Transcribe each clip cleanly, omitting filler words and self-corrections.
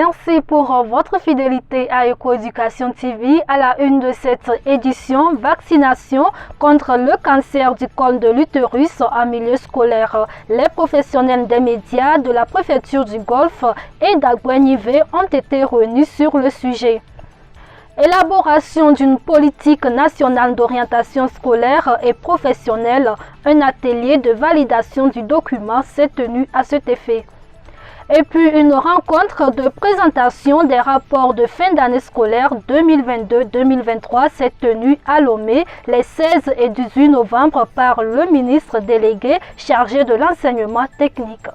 Merci pour votre fidélité à Écoéducation TV. À la une de cette édition, vaccination contre le cancer du col de l'utérus en milieu scolaire. Les professionnels des médias de la préfecture du Golfe et d'Aguenivé ont été réunis sur le sujet. Élaboration d'une politique nationale d'orientation scolaire et professionnelle, un atelier de validation du document s'est tenu à cet effet. Et puis une rencontre de présentation des rapports de fin d'année scolaire 2022-2023 s'est tenue à Lomé les 16 et 18 novembre par le ministre délégué chargé de l'enseignement technique.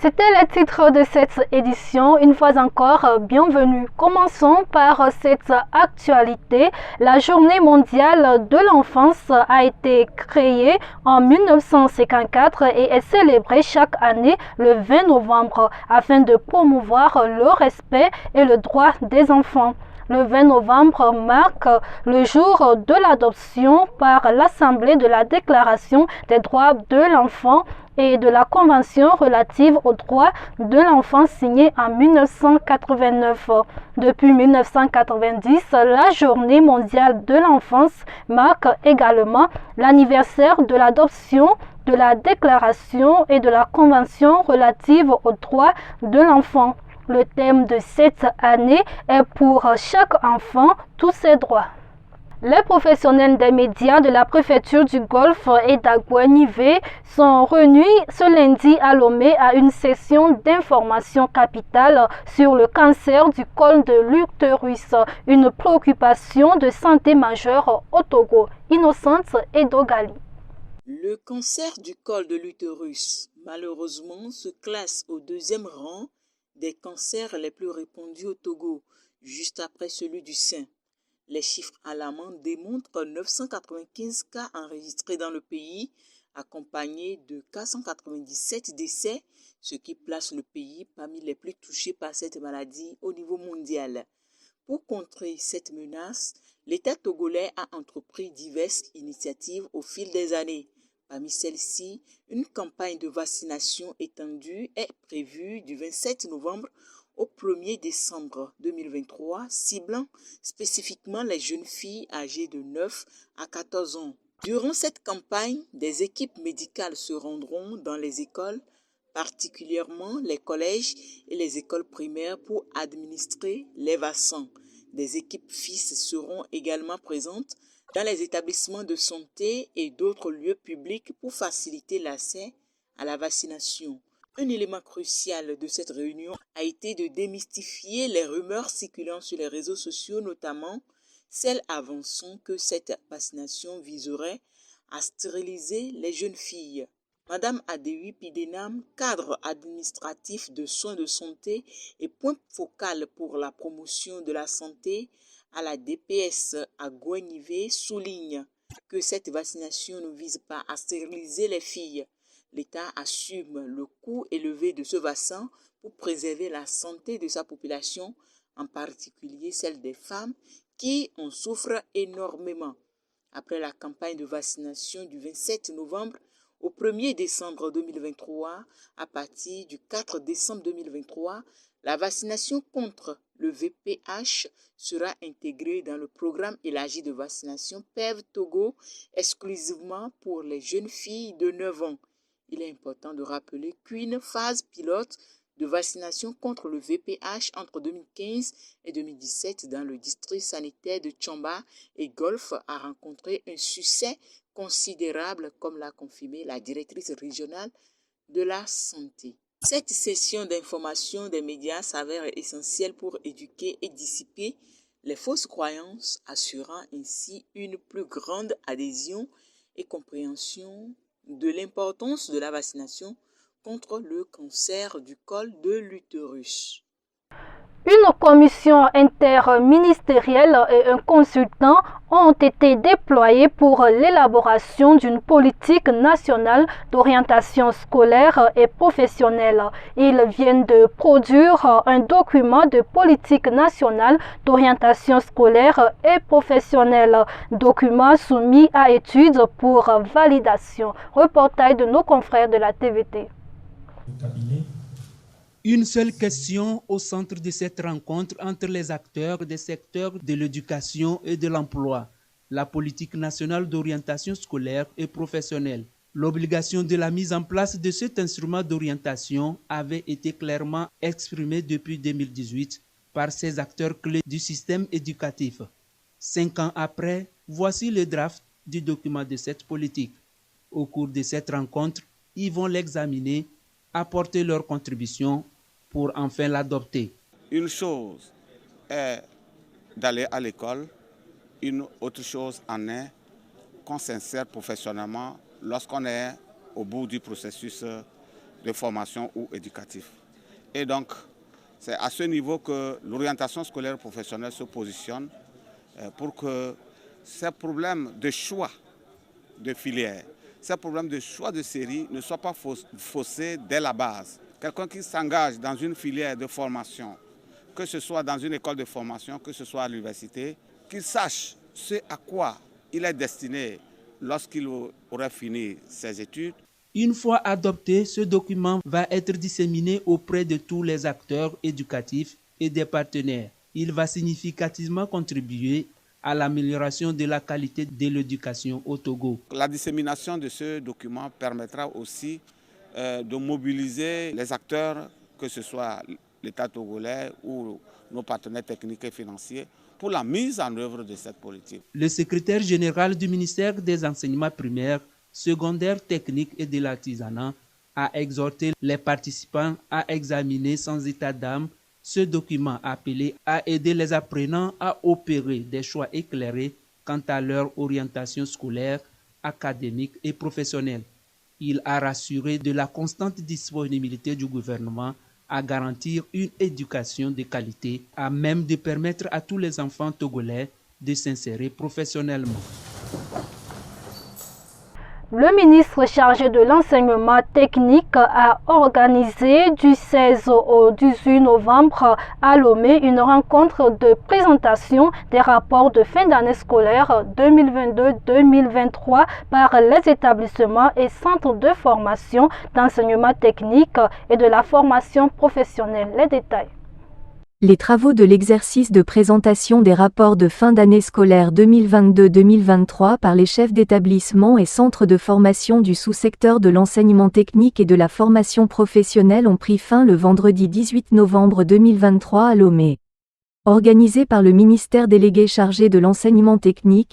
C'était le titre de cette édition. Une fois encore, bienvenue. Commençons par cette actualité. La Journée mondiale de l'enfance a été créée en 1954 et est célébrée chaque année le 20 novembre afin de promouvoir le respect et le droit des enfants. Le 20 novembre marque le jour de l'adoption par l'Assemblée de la Déclaration des droits de l'enfant et de la Convention relative aux droits de l'enfant signée en 1989. Depuis 1990, la Journée mondiale de l'enfance marque également l'anniversaire de l'adoption de la Déclaration et de la Convention relative aux droits de l'enfant. Le thème de cette année est pour chaque enfant tous ses droits. Les professionnels des médias de la préfecture du Golfe et d'Aguenivé sont réunis ce lundi à Lomé à une session d'information capitale sur le cancer du col de l'utérus, une préoccupation de santé majeure au Togo. Innocente et Dogali. Le cancer du col de l'utérus, malheureusement, se classe au deuxième rang des cancers les plus répandus au Togo, juste après celui du sein. Les chiffres alarmants démontrent 995 cas enregistrés dans le pays, accompagnés de 497 décès, ce qui place le pays parmi les plus touchés par cette maladie au niveau mondial. Pour contrer cette menace, l'État togolais a entrepris diverses initiatives au fil des années. Parmi celles-ci, une campagne de vaccination étendue est prévue du 27 novembre au 1er décembre 2023, ciblant spécifiquement les jeunes filles âgées de 9 à 14 ans. Durant cette campagne, des équipes médicales se rendront dans les écoles, particulièrement les collèges et les écoles primaires pour administrer les vaccins. Des équipes FIS seront également présentes dans les établissements de santé et d'autres lieux publics pour faciliter l'accès à la vaccination. Un élément crucial de cette réunion a été de démystifier les rumeurs circulant sur les réseaux sociaux, notamment celles avançant que cette vaccination viserait à stériliser les jeunes filles. Madame Adewi Pidenam, cadre administratif de soins de santé et point focal pour la promotion de la santé à la DPS à Aguenivé, souligne que cette vaccination ne vise pas à stériliser les filles. L'État assume le coût élevé de ce vaccin pour préserver la santé de sa population, en particulier celle des femmes qui en souffrent énormément. Après la campagne de vaccination du 27 novembre au 1er décembre 2023, à partir du 4 décembre 2023, la vaccination contre le VPH sera intégrée dans le programme élargi de vaccination PEV Togo, exclusivement pour les jeunes filles de 9 ans. Il est important de rappeler qu'une phase pilote de vaccination contre le VPH entre 2015 et 2017 dans le district sanitaire de Tchamba et Golfe a rencontré un succès considérable, comme l'a confirmé la directrice régionale de la santé. Cette session d'information des médias s'avère essentielle pour éduquer et dissiper les fausses croyances, assurant ainsi une plus grande adhésion et compréhension de l'importance de la vaccination contre le cancer du col de l'utérus. Une commission interministérielle et un consultant ont été déployés pour l'élaboration d'une politique nationale d'orientation scolaire et professionnelle. Ils viennent de produire un document de politique nationale d'orientation scolaire et professionnelle, document soumis à étude pour validation. Reportage de nos confrères de la TVT. Une seule question au centre de cette rencontre entre les acteurs des secteurs de l'éducation et de l'emploi, la politique nationale d'orientation scolaire et professionnelle. L'obligation de la mise en place de cet instrument d'orientation avait été clairement exprimée depuis 2018 par ces acteurs clés du système éducatif. 5 ans après, voici le draft du document de cette politique. Au cours de cette rencontre, ils vont l'examiner, apporter leur contribution pour enfin l'adopter. Une chose est d'aller à l'école, une autre chose en est qu'on s'insère professionnellement lorsqu'on est au bout du processus de formation ou éducatif. Et donc, c'est à ce niveau que l'orientation scolaire professionnelle se positionne pour que ces problèmes de choix de filière, ces problèmes de choix de série ne soient pas faussés dès la base. Quelqu'un qui s'engage dans une filière de formation, que ce soit dans une école de formation, que ce soit à l'université, qu'il sache ce à quoi il est destiné lorsqu'il aurait fini ses études. Une fois adopté, ce document va être disséminé auprès de tous les acteurs éducatifs et des partenaires. Il va significativement contribuer à l'amélioration de la qualité de l'éducation au Togo. La dissémination de ce document permettra aussi de mobiliser les acteurs, que ce soit l'État togolais ou nos partenaires techniques et financiers, pour la mise en œuvre de cette politique. Le secrétaire général du ministère des Enseignements primaires, secondaires, techniques et de l'artisanat a exhorté les participants à examiner sans état d'âme ce document appelé à aider les apprenants à opérer des choix éclairés quant à leur orientation scolaire, académique et professionnelle. Il a rassuré de la constante disponibilité du gouvernement à garantir une éducation de qualité à même de permettre à tous les enfants togolais de s'insérer professionnellement. Le ministre chargé de l'enseignement technique a organisé du 16 au 18 novembre à Lomé une rencontre de présentation des rapports de fin d'année scolaire 2022-2023 par les établissements et centres de formation d'enseignement technique et de la formation professionnelle. Les détails. Les travaux de l'exercice de présentation des rapports de fin d'année scolaire 2022-2023 par les chefs d'établissement et centres de formation du sous-secteur de l'enseignement technique et de la formation professionnelle ont pris fin le vendredi 18 novembre 2023 à Lomé. Organisé par le ministère délégué chargé de l'enseignement technique,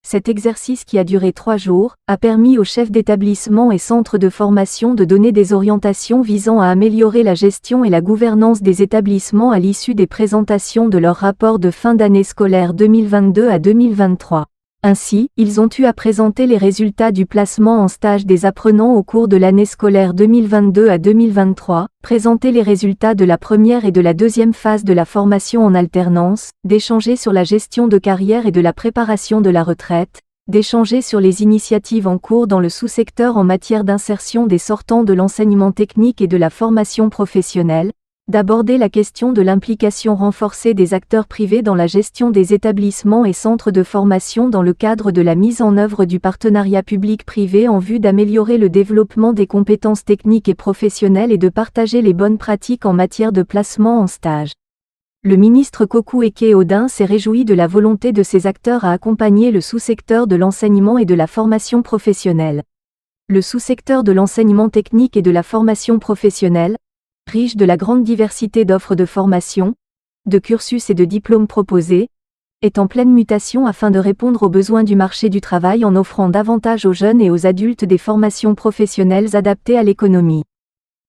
cet exercice qui a duré 3 jours, a permis aux chefs d'établissement et centres de formation de donner des orientations visant à améliorer la gestion et la gouvernance des établissements à l'issue des présentations de leur rapport de fin d'année scolaire 2022 à 2023. Ainsi, ils ont eu à présenter les résultats du placement en stage des apprenants au cours de l'année scolaire 2022 à 2023, présenter les résultats de la première et de la deuxième phase de la formation en alternance, d'échanger sur la gestion de carrière et de la préparation de la retraite, d'échanger sur les initiatives en cours dans le sous-secteur en matière d'insertion des sortants de l'enseignement technique et de la formation professionnelle, d'aborder la question de l'implication renforcée des acteurs privés dans la gestion des établissements et centres de formation dans le cadre de la mise en œuvre du partenariat public-privé en vue d'améliorer le développement des compétences techniques et professionnelles et de partager les bonnes pratiques en matière de placement en stage. Le ministre Kokou Eke-Odin s'est réjoui de la volonté de ces acteurs à accompagner le sous-secteur de l'enseignement et de la formation professionnelle. Le sous-secteur de l'enseignement technique et de la formation professionnelle, riche de la grande diversité d'offres de formation, de cursus et de diplômes proposés, est en pleine mutation afin de répondre aux besoins du marché du travail en offrant davantage aux jeunes et aux adultes des formations professionnelles adaptées à l'économie.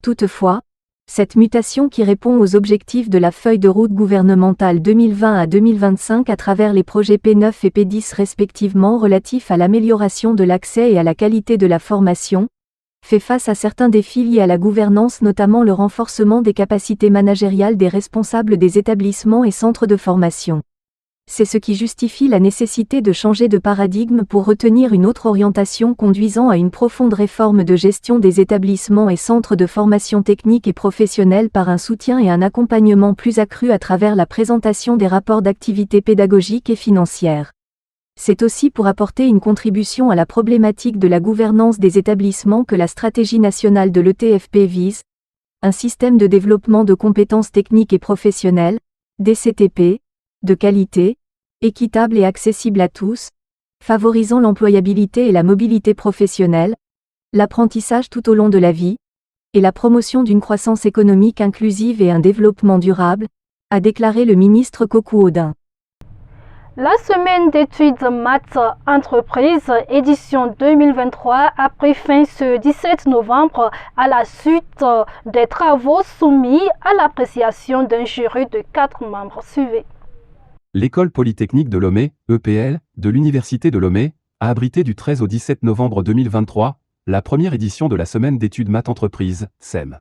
Toutefois, cette mutation qui répond aux objectifs de la feuille de route gouvernementale 2020 à 2025 à travers les projets P9 et P10 respectivement relatifs à l'amélioration de l'accès et à la qualité de la formation, fait face à certains défis liés à la gouvernance, notamment le renforcement des capacités managériales des responsables des établissements et centres de formation. C'est ce qui justifie la nécessité de changer de paradigme pour retenir une autre orientation conduisant à une profonde réforme de gestion des établissements et centres de formation technique et professionnelle par un soutien et un accompagnement plus accru à travers la présentation des rapports d'activité pédagogique et financière. C'est aussi pour apporter une contribution à la problématique de la gouvernance des établissements que la stratégie nationale de l'ETFP vise, un système de développement de compétences techniques et professionnelles, DCTP, de qualité, équitable et accessible à tous, favorisant l'employabilité et la mobilité professionnelle, l'apprentissage tout au long de la vie, et la promotion d'une croissance économique inclusive et un développement durable, a déclaré le ministre Kokou Odin. La semaine d'études maths entreprises édition 2023 a pris fin ce 17 novembre à la suite des travaux soumis à l'appréciation d'un jury de 4 membres. Suivez. L'École polytechnique de Lomé, EPL, de l'Université de Lomé, a abrité du 13 au 17 novembre 2023 la première édition de la semaine d'études maths entreprises, SEM.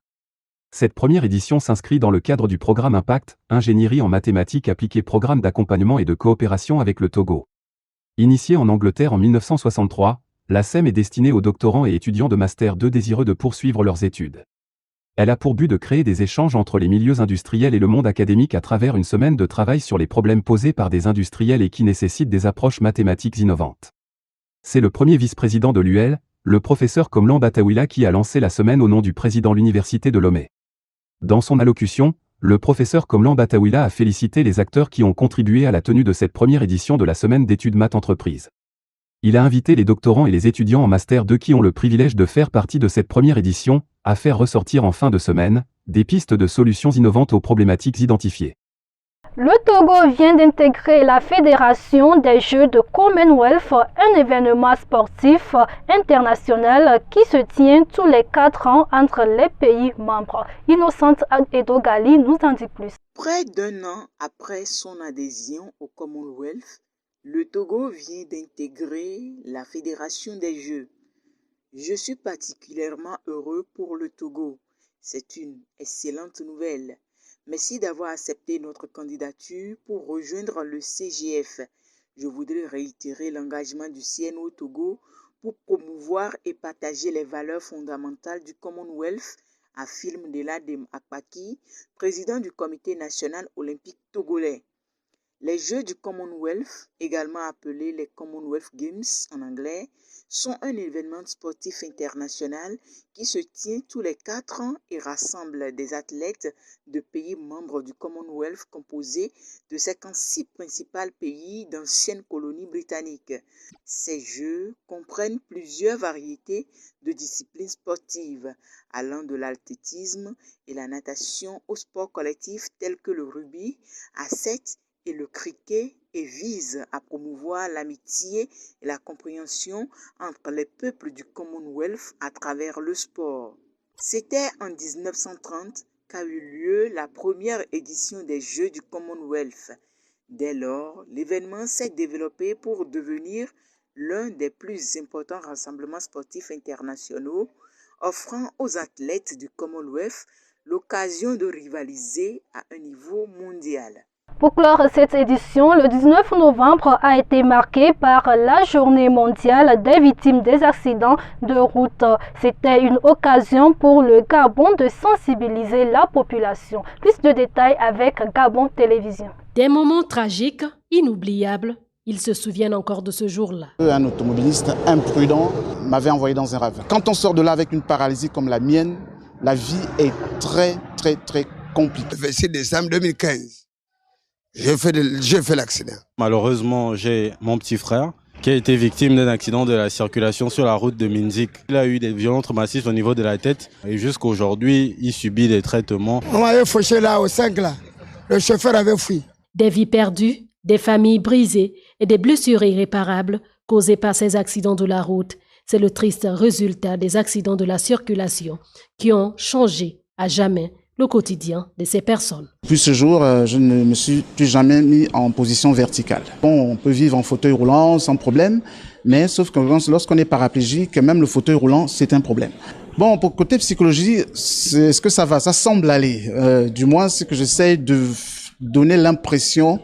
Cette première édition s'inscrit dans le cadre du programme Impact, Ingénierie en mathématiques appliquées, programme d'accompagnement et de coopération avec le Togo. Initiée en Angleterre en 1963, la SEM est destinée aux doctorants et étudiants de Master 2 désireux de poursuivre leurs études. Elle a pour but de créer des échanges entre les milieux industriels et le monde académique à travers une semaine de travail sur les problèmes posés par des industriels et qui nécessitent des approches mathématiques innovantes. C'est le premier vice-président de l'UL, le professeur Komlan Batawila, qui a lancé la semaine au nom du président de l'Université de Lomé. Dans son allocution, le professeur Komlan Batawila a félicité les acteurs qui ont contribué à la tenue de cette première édition de la semaine d'études maths entreprises. Il a invité les doctorants et les étudiants en Master 2 qui ont le privilège de faire partie de cette première édition, à faire ressortir en fin de semaine, des pistes de solutions innovantes aux problématiques identifiées. Le Togo vient d'intégrer la Fédération des Jeux de Commonwealth, un événement sportif international qui se tient tous les 4 ans entre les pays membres. Innocente Edogali nous en dit plus. Près d'un an après son adhésion au Commonwealth, le Togo vient d'intégrer la Fédération des Jeux. Je suis particulièrement heureux pour le Togo. C'est une excellente nouvelle. Merci d'avoir accepté notre candidature pour rejoindre le CGF. Je voudrais réitérer l'engagement du CNO Togo pour promouvoir et partager les valeurs fondamentales du Commonwealth, affirme Deladem Akpaki, président du Comité national olympique togolais. Les Jeux du Commonwealth, également appelés les Commonwealth Games en anglais, sont un événement sportif international qui se tient tous les 4 ans et rassemble des athlètes de pays membres du Commonwealth composés de 56 principaux pays d'anciennes colonies britanniques. Ces Jeux comprennent plusieurs variétés de disciplines sportives, allant de l'athlétisme et la natation aux sports collectifs tels que le rugby à 7 et le cricket, et vise à promouvoir l'amitié et la compréhension entre les peuples du Commonwealth à travers le sport. C'était en 1930 qu'a eu lieu la première édition des Jeux du Commonwealth. Dès lors, l'événement s'est développé pour devenir l'un des plus importants rassemblements sportifs internationaux, offrant aux athlètes du Commonwealth l'occasion de rivaliser à un niveau mondial. Pour clore cette édition, le 19 novembre a été marqué par la Journée mondiale des victimes des accidents de route. C'était une occasion pour le Gabon de sensibiliser la population. Plus de détails avec Gabon Télévision. Des moments tragiques, inoubliables. Ils se souviennent encore de ce jour-là. Un automobiliste imprudent m'avait envoyé dans un ravin. Quand on sort de là avec une paralysie comme la mienne, la vie est très compliquée. Le 26 décembre 2015. J'ai fait l'accident. Malheureusement, j'ai mon petit frère qui a été victime d'un accident de la circulation sur la route de Minzik. Il a eu des violents traumatismes au niveau de la tête et jusqu'à aujourd'hui, il subit des traitements. On m'avait fauché là, au 5 là. Le chauffeur avait fui. Des vies perdues, des familles brisées et des blessures irréparables causées par ces accidents de la route. C'est le triste résultat des accidents de la circulation qui ont changé à jamais le quotidien de ces personnes. Depuis ce jour, je ne me suis plus jamais mis en position verticale. Bon, on peut vivre en fauteuil roulant sans problème, mais sauf que lorsqu'on est paraplégique, même le fauteuil roulant, c'est un problème. Bon, pour côté psychologie, est-ce que ça va? Ça semble aller. Du moins, c'est que j'essaie de donner l'impression,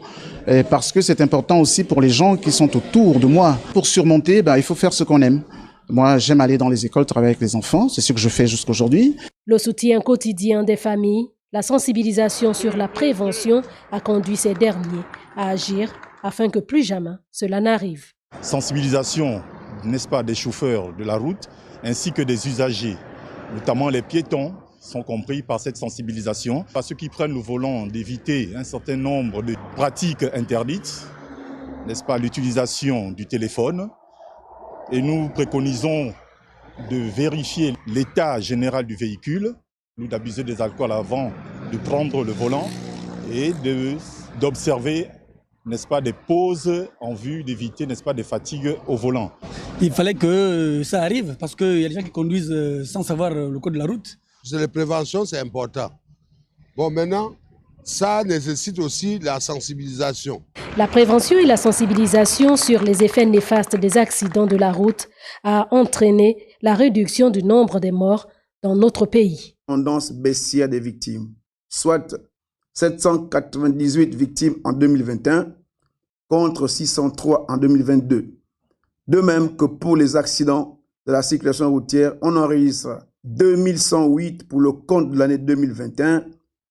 parce que c'est important aussi pour les gens qui sont autour de moi. Pour surmonter, il faut faire ce qu'on aime. Moi, j'aime aller dans les écoles, travailler avec les enfants. C'est ce que je fais jusqu'à aujourd'hui. Le soutien quotidien des familles, la sensibilisation sur la prévention a conduit ces derniers à agir afin que plus jamais cela n'arrive. Sensibilisation, n'est-ce pas, des chauffeurs de la route ainsi que des usagers, notamment les piétons, sont compris par cette sensibilisation. À ceux qui prennent le volant d'éviter un certain nombre de pratiques interdites, n'est-ce pas, l'utilisation du téléphone. Et nous préconisons de vérifier l'état général du véhicule, d'abuser des alcools avant de prendre le volant et d'observer, n'est-ce pas, des pauses en vue d'éviter, n'est-ce pas, des fatigues au volant. Il fallait que ça arrive parce qu'il y a des gens qui conduisent sans savoir le code de la route. La prévention, c'est important. Bon, maintenant, ça nécessite aussi la sensibilisation. La prévention et la sensibilisation sur les effets néfastes des accidents de la route a entraîné la réduction du nombre des morts dans notre pays. Tendance baissière des victimes, soit 798 victimes en 2021 contre 603 en 2022. De même que pour les accidents de la circulation routière, on enregistre 2108 pour le compte de l'année 2021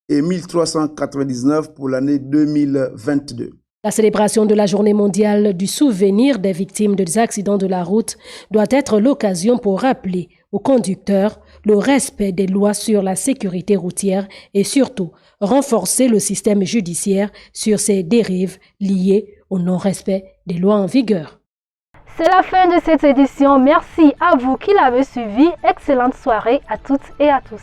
et 1399 pour l'année 2022. La célébration de la Journée mondiale du souvenir des victimes des accidents de la route doit être l'occasion pour rappeler aux conducteurs le respect des lois sur la sécurité routière et surtout renforcer le système judiciaire sur ces dérives liées au non-respect des lois en vigueur. C'est la fin de cette édition. Merci à vous qui l'avez suivi. Excellente soirée à toutes et à tous.